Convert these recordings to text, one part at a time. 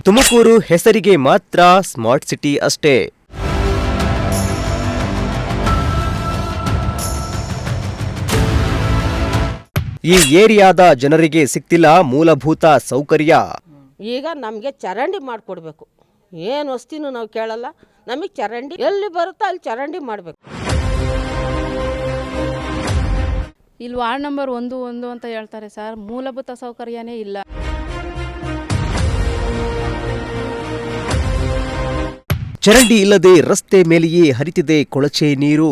ತುಮಕೂರು ಹೆಸರಿಗೆ ಮಾತ್ರ smart city ಅಷ್ಟೇ. ಈ ಏರಿಯಾದ ಜನರಿಗೆ ಸಿಗ್ತಿಲ್ಲ ಮೂಲಭೂತ ಸೌಕರ್ಯ. ಈಗ ನಮಗೆ ಚರಂಡಿ ಮಾಡಿಕೊಡ್ಬೇಕು. ಏನು ವಸ್ತಿನೂ ನಾವು ಕೇಳಲ್ಲ, ನಮಗೆ ಚರಂಡಿ ಎಲ್ಲಿ ಬರುತ್ತೋ ಅಲ್ಲಿ ಚರಂಡಿ ಮಾಡಬೇಕು. ಇಲ್ಲಿ ವಾರ್ಡ್ ನಂಬರ್ 1 ಅಂತ ಹೇಳ್ತಾರೆ ಸರ್, ಮೂಲಭೂತ ಸೌಕರ್ಯನೇ ಇಲ್ಲ. ಚರಂಡಿ ಇಲ್ಲದೆ ರಸ್ತೆ ಮೇಲೆಯೇ ಹರಿತಿದೆ ಕೊಳಚೆ ನೀರು.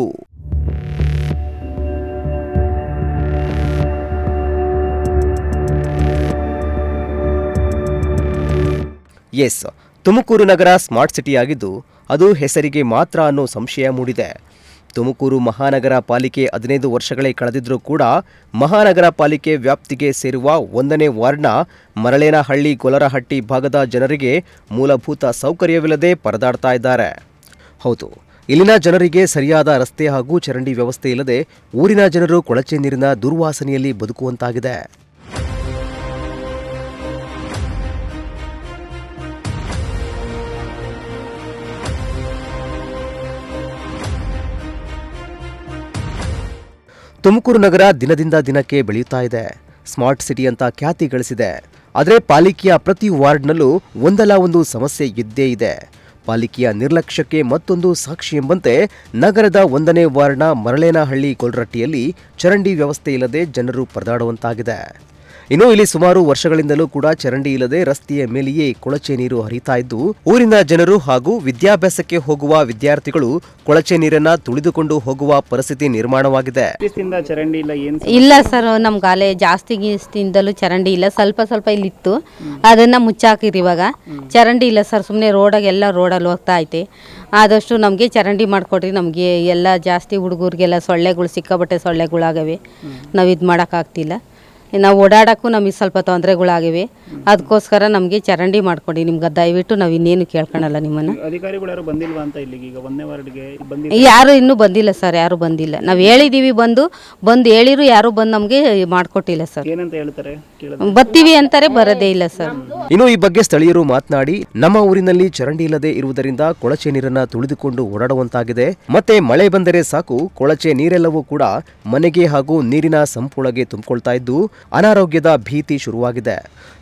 ಎಸ್, ತುಮಕೂರು ನಗರ ಸ್ಮಾರ್ಟ್ ಸಿಟಿಯಾಗಿದ್ದು ಅದು ಹೆಸರಿಗೆ ಮಾತ್ರ ಅನ್ನೋ ಸಂಶಯ ಮೂಡಿದೆ. ತುಮಕೂರು ಮಹಾನಗರ ಪಾಲಿಕೆ 15 ವರ್ಷಗಳೇ ಕಳೆದಿದ್ರೂ ಕೂಡ ಮಹಾನಗರ ಪಾಲಿಕೆ ವ್ಯಾಪ್ತಿಗೆ ಸೇರುವ 1ನೇ ವಾರ್ಡ್ನ ಮರಳೇನಹಳ್ಳಿ ಗೊಲರಹಟ್ಟಿ ಭಾಗದ ಜನರಿಗೆ ಮೂಲಭೂತ ಸೌಕರ್ಯವಿಲ್ಲದೆ ಪರದಾಡ್ತಾ ಇದ್ದಾರೆ. ಹೌದು, ಇಲ್ಲಿನ ಜನರಿಗೆ ಸರಿಯಾದ ರಸ್ತೆ ಹಾಗೂ ಚರಂಡಿ ವ್ಯವಸ್ಥೆ ಇಲ್ಲದೆ ಊರಿನ ಜನರು ಕೊಳಚೆ ನೀರಿನ ದುರ್ವಾಸನೆಯಲ್ಲಿ ಬದುಕುವಂತಾಗಿದೆ. ತುಮಕೂರು ನಗರ ದಿನದಿಂದ ದಿನಕ್ಕೆ ಬೆಳೆಯುತ್ತಾ ಇದೆ. ಸ್ಮಾರ್ಟ್ ಸಿಟಿ ಅಂತ ಖ್ಯಾತಿ ಗಳಿಸಿದೆ. ಆದರೆ ಪಾಲಿಕೆಯ ಪ್ರತಿ ವಾರ್ಡ್ನಲ್ಲೂ ಒಂದಲ್ಲ ಒಂದು ಸಮಸ್ಯೆ ಇದ್ದೇ ಇದೆ. ಪಾಲಿಕೆಯ ನಿರ್ಲಕ್ಷ್ಯಕ್ಕೆ ಮತ್ತೊಂದು ಸಾಕ್ಷಿ ಎಂಬಂತೆ ನಗರದ 1ನೇ ವಾರ್ಡ್ನ ಮರಳೇನಹಳ್ಳಿ ಗೊಲರಹಟ್ಟಿಯಲ್ಲಿ ಚರಂಡಿ ವ್ಯವಸ್ಥೆ ಇಲ್ಲದೆ ಜನರು ಪರದಾಡುವಂತಾಗಿದೆ. ಇನ್ನು ಇಲ್ಲಿ ಸುಮಾರು ವರ್ಷಗಳಿಂದಲೂ ಕೂಡ ಚರಂಡಿ ಇಲ್ಲದೆ ರಸ್ತೆಯ ಮೇಲೆಯೇ ಕೊಳಚೆ ನೀರು ಹರಿತಾ ಇದ್ದು ಊರಿನ ಜನರು ಹಾಗೂ ವಿದ್ಯಾಭ್ಯಾಸಕ್ಕೆ ಹೋಗುವ ವಿದ್ಯಾರ್ಥಿಗಳು ಕೊಳಚೆ ನೀರನ್ನ ತುಳಿದುಕೊಂಡು ಹೋಗುವ ಪರಿಸ್ಥಿತಿ ನಿರ್ಮಾಣವಾಗಿದೆ. ಇಲ್ಲ ಸರ್, ನಮ್ಗಾಲೆ ಜಾಸ್ತಿಯಿಂದಲೂ ಚರಂಡಿ ಇಲ್ಲ. ಸ್ವಲ್ಪ ಇಲ್ಲಿತ್ತು, ಅದನ್ನ ಮುಚ್ಚಾಕಿರಿ. ಇವಾಗ ಚರಂಡಿ ಇಲ್ಲ ಸರ್, ಸುಮ್ಮನೆ ರೋಡಾಗೆಲ್ಲ ರೋಡಲ್ಲಿ ಹೋಗ್ತಾ ಐತೆ. ಆದಷ್ಟು ನಮಗೆ ಚರಂಡಿ ಮಾಡಿಕೊಡ್ರಿ. ನಮಗೆ ಎಲ್ಲ ಜಾಸ್ತಿ ಹುಡುಗರಿಗೆಲ್ಲ ಸೊಳ್ಳೆಗಳು ಸಿಕ್ಕಾಬಟ್ಟೆ ಸೊಳ್ಳೆಗಳಾಗವೆ. ನಾವು ಇದು ಮಾಡೋಕ್ಕಾಗ್ತಿಲ್ಲ. ನಾವು ಓಡಾಡೋಕ್ಕೂ ನಮಗೆ ಸ್ವಲ್ಪ ತೊಂದರೆಗಳಾಗಿವೆ. ಅದಕ್ಕೋಸ್ಕರ ನಮಗೆ ಚರಂಡಿ ಮಾಡ್ಕೊಡಿ. ನಿಮ್ಗೆ ದಯವಿಟ್ಟು ನಾವು ಇನ್ನೇನು ಕೇಳ್ಕೊಳಲ್ಲ ನಿಮ್ಮನ್ನು. ಅಧಿಕಾರಿಗಳು ಯಾರು ಬಂದಿಲ್ವಾ ಅಂತ ಇಲ್ಲಿಗೆ? ಈಗ 1ನೇ ವಾರ್ಡ್ಗೆ ಯಾರು ಇನ್ನೂ ಬಂದಿಲ್ಲ ಸರ್, ಯಾರು ಬಂದಿಲ್ಲ. ನಾವು ಹೇಳಿದ್ದೀವಿ, ಬಂದು ಹೇಳಿರು, ಯಾರು ಬಂದು ನಮಗೆ ಮಾಡಿಕೊಟ್ಟಿಲ್ಲ ಸರ್. ಏನಂತ ಹೇಳ್ತಾರೆ? ಬರ್ತೀವಿ ಅಂತಾರೆ, ಬರೋದೇ ಇಲ್ಲ ಸರ್. ಇನ್ನು ಈ ಬಗ್ಗೆ ಸ್ಥಳೀಯರು ಮಾತನಾಡಿ, ನಮ್ಮ ಊರಿನಲ್ಲಿ ಚರಂಡಿ ಇಲ್ಲದೆ ಇರುವುದರಿಂದ ಕೊಳಚೆ ನೀರನ್ನ ತುಳಿದುಕೊಂಡು ಓಡಾಡುವಂತಾಗಿದೆ. ಮತ್ತೆ ಮಳೆ ಬಂದರೆ ಸಾಕು, ಕೊಳಚೆ ನೀರೆಲ್ಲವೂ ಕೂಡ ಮನೆಗೆ ಹಾಗೂ ನೀರಿನ ಸಂಪೊಳಗೆ ತುಂಬಿಕೊಳ್ತಾ ಇದ್ದು ಅನಾರೋಗ್ಯದ ಭೀತಿ ಶುರುವಾಗಿದೆ.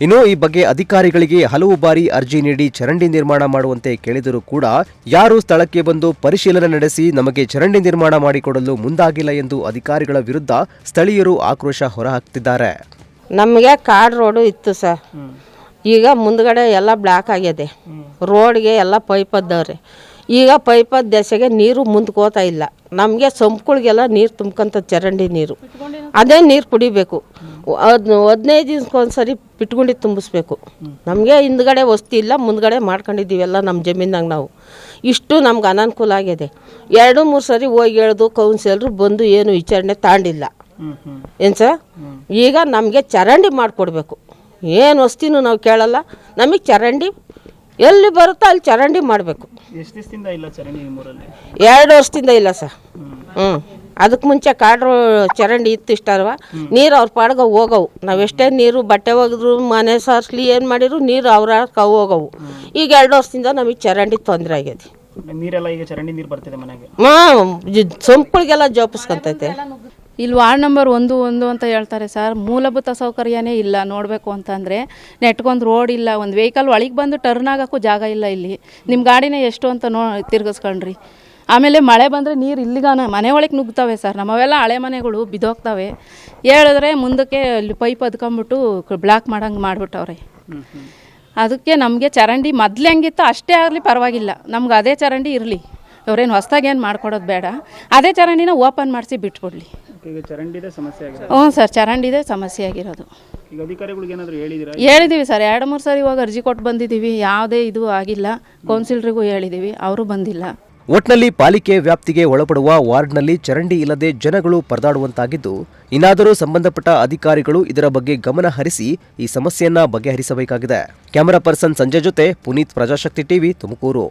ಇನ್ನು ಈ ಬಗ್ಗೆ ಅಧಿಕಾರಿಗಳಿಗೆ ಹಲವು ಬಾರಿ ಅರ್ಜಿ ನೀಡಿ ಚರಂಡಿ ನಿರ್ಮಾಣ ಮಾಡುವಂತೆ ಕೇಳಿದರೂ ಕೂಡ ಯಾರು ಸ್ಥಳಕ್ಕೆ ಬಂದು ಪರಿಶೀಲನೆ ನಡೆಸಿ ನಮಗೆ ಚರಂಡಿ ನಿರ್ಮಾಣ ಮಾಡಿಕೊಡಲು ಮುಂದಾಗಿಲ್ಲ ಎಂದು ಅಧಿಕಾರಿಗಳ ವಿರುದ್ಧ ಸ್ಥಳೀಯರು ಆಕ್ರೋಶ ಹೊರಹಾಕ್ತಿದ್ದಾರೆ. ನಮಗೆ ಕಾಡ್ ರೋಡು ಇತ್ತು ಸರ್, ಈಗ ಮುಂದ್ಗಡೆ ಎಲ್ಲ ಬ್ಲಾಕ್ ಆಗಿದೆ. ರೋಡ್ಗೆ ಎಲ್ಲ ಪೈಪ್ ಅದ್ದವ್ರೆ. ಈಗ ಪೈಪ್ ದೆಸೆಗೆ ನೀರು ಮುಂದಕ್ಕೆ ಹೋಗ್ತಾ ಇಲ್ಲ. ನಮಗೆ ಸಂಪುಗಳಿಗೆಲ್ಲ ನೀರು ತುಂಬ್ಕೊಂತ ಚರಂಡಿ ನೀರು, ಅದೇ ನೀರು ಕುಡಿಬೇಕು. 15 ದಿವಸಕ್ಕೊಂದ್ಸರಿ ಬಿಟ್ಕೊಂಡು ತುಂಬಿಸ್ಬೇಕು. ನಮಗೆ ಹಿಂದ್ಗಡೆ ವಸ್ತಿ ಇಲ್ಲ, ಮುಂದ್ಗಡೆ ಮಾಡ್ಕೊಂಡಿದ್ದೀವೆಲ್ಲ ನಮ್ಮ ಜಮೀನಾಗ. ನಾವು ಇಷ್ಟು ನಮ್ಗೆ ಅನಾನುಕೂಲ ಆಗಿದೆ. 2-3 ಸರಿ ಹೋಗಿ ಹೇಳ್ದು ಕೌನ್ಸಿಲರು ಬಂದು ಏನು ವಿಚಾರಣೆ ತಾಂಡಿಲ್ಲ. ಏನು ಸರ್, ಈಗ ನಮಗೆ ಚರಂಡಿ ಮಾಡಿಕೊಡ್ಬೇಕು. ಏನು ವಸ್ತಿನೂ ನಾವು ಕೇಳಲ್ಲ, ನಮಗೆ ಚರಂಡಿ ಎಲ್ಲಿ ಬರುತ್ತೋ ಅಲ್ಲಿ ಚರಂಡಿ ಮಾಡಬೇಕು. ಎಷ್ಟು ದಿವಸದಿಂದ ಇಲ್ಲ ಚರಂಡಿ ನಿಮ್ಮೂರಲ್ಲಿ? 2 ವರ್ಷದಿಂದ ಇಲ್ಲ ಸರ್. ಅದಕ್ಕೆ ಮುಂಚೆ ಚರಂಡಿ ಇತ್ತು ಇಷ್ಟಲ್ವ, ನೀರು ಅವ್ರ ಪಾಡ್ಗೆ ಹೋಗವು. ನಾವೆಷ್ಟೇ ನೀರು ಬಟ್ಟೆ ಒಗೆದ್ರು ಮನೆ ಸಾರಿಸ್ಲಿ ಏನು ಮಾಡಿದ್ರು ನೀರು ಅವ್ರ ಹೋಗವು. ಈಗ 2 ವರ್ಷದಿಂದ ನಮಗೆ ಚರಂಡಿ ತೊಂದರೆ ಆಗಿದೆ. ನೀರೆಲ್ಲ ಈಗ ಚರಂಡಿ ನೀರು ಬರ್ತಿದೆ ಮನೆಗೆ? ಸಂಪುಗಳಿಗೆಲ್ಲ ಜೋಪಿಸ್ಕೊಂತೈತೆ. ಇಲ್ಲಿ ವಾರ್ಡ್ ನಂಬರ್ 1 ಅಂತ ಹೇಳ್ತಾರೆ ಸರ್, ಮೂಲಭೂತ ಸೌಕರ್ಯನೇ ಇಲ್ಲ. ನೋಡಬೇಕು ಅಂತಂದರೆ ನೆಟ್ಗೊಂದು ರೋಡ್ ಇಲ್ಲ, ಒಂದು ವೆಹಿಕಲ್ ಒಳಗೆ ಬಂದು ಟರ್ನ್ ಆಗೋಕ್ಕೂ ಜಾಗ ಇಲ್ಲ. ಇಲ್ಲಿ ನಿಮ್ಮ ಗಾಡಿನೇ ಎಷ್ಟು ಅಂತ ತಿರ್ಗಿಸ್ಕೊಂಡ್ರಿ. ಆಮೇಲೆ ಮಳೆ ಬಂದರೆ ನೀರು ಇಲ್ಲಿಗಾನ ಮನೆ ಒಳಗೆ ನುಗ್ತವೆ ಸರ್. ನಮ್ಮವೆಲ್ಲ ಹಳೆ ಮನೆಗಳು ಬಿದ್ದೋಗ್ತವೆ. ಹೇಳಿದ್ರೆ ಮುಂದಕ್ಕೆ ಇಲ್ಲಿ ಪೈಪ್ ಅದ್ಕೊಂಬಿಟ್ಟು ಬ್ಲಾಕ್ ಮಾಡಂಗೆ ಮಾಡಿಬಿಟ್ಟವ್ರೆ. ಅದಕ್ಕೆ ನಮಗೆ ಚರಂಡಿ ಮೊದಲು ಹೆಂಗಿತ್ತು ಅಷ್ಟೇ ಆಗಲಿ ಪರವಾಗಿಲ್ಲ, ನಮ್ಗೆ ಅದೇ ಚರಂಡಿ ಇರಲಿ. ಅವ್ರೇನು ಹೊಸ್ದಾಗಿ ಏನು ಮಾಡ್ಕೊಡೋದು ಬೇಡ, ಅದೇ ಚರಂಡಿನ ಓಪನ್ ಮಾಡಿಸಿ ಬಿಟ್ಬಿಡ್ಲಿ. ಹ್ಞೂ ಸರ್, ಚರಂಡಿದೆ ಸಮಸ್ಯೆ ಆಗಿರೋದು. ಹೇಳಿದ್ದೀವಿ ಸರ್, 2-3 ಸರಿ ಹೋಗಿ ಅರ್ಜಿ ಕೊಟ್ಟು ಬಂದಿದ್ದೀವಿ. ಯಾವುದೇ ಇದು ಆಗಿಲ್ಲ. ಕೌನ್ಸಿಲರಿಗೂ ಹೇಳಿದ್ದೀವಿ, ಅವರು ಬಂದಿಲ್ಲ. ಒಟ್ನಲ್ಲಿ ಪಾಲಿಕೆ ವ್ಯಾಪ್ತಿಗೆ ಒಳಪಡುವ ವಾರ್ಡ್ನಲ್ಲಿ ಚರಂಡಿ ಇಲ್ಲದೆ ಜನಗಳು ಪರದಾಡುವಂತಾಗಿದ್ದು ಇನ್ನಾದರೂ ಸಂಬಂಧಪಟ್ಟ ಅಧಿಕಾರಿಗಳು ಇದರ ಬಗ್ಗೆ ಗಮನ ಹರಿಸಿ ಈ ಸಮಸ್ಯೆಯನ್ನ ಬಗೆಹರಿಸಬೇಕಾಗಿದೆ. ಕ್ಯಾಮರಾ ಪರ್ಸನ್ ಸಂಜಯ್ ಜೊತೆ ಪುನೀತ್, ಪ್ರಜಾಶಕ್ತಿ ಟಿವಿ, ತುಮಕೂರು.